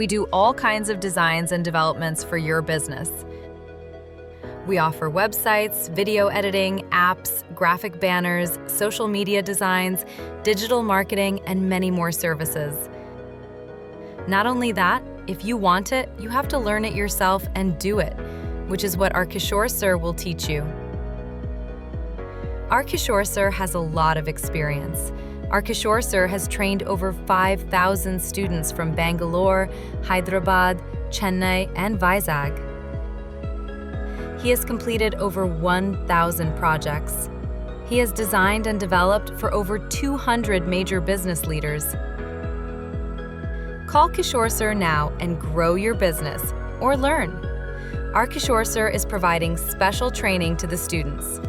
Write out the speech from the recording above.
We do all kinds of designs and developments for your business. We offer websites, video editing, apps, graphic banners, social media designs, digital marketing, and many more services. Not only that, if you want it, you have to learn it yourself and do it, which is what our Kishore sir will teach you. Our Kishore sir has a lot of experience. Our Kishore sir has trained over 5,000 students from Bangalore, Hyderabad, Chennai, and Vizag. He has completed over 1,000 projects. He has designed and developed for over 200 major business leaders. Call Kishore sir now and grow your business or learn. Our Kishore sir is providing special training to the students.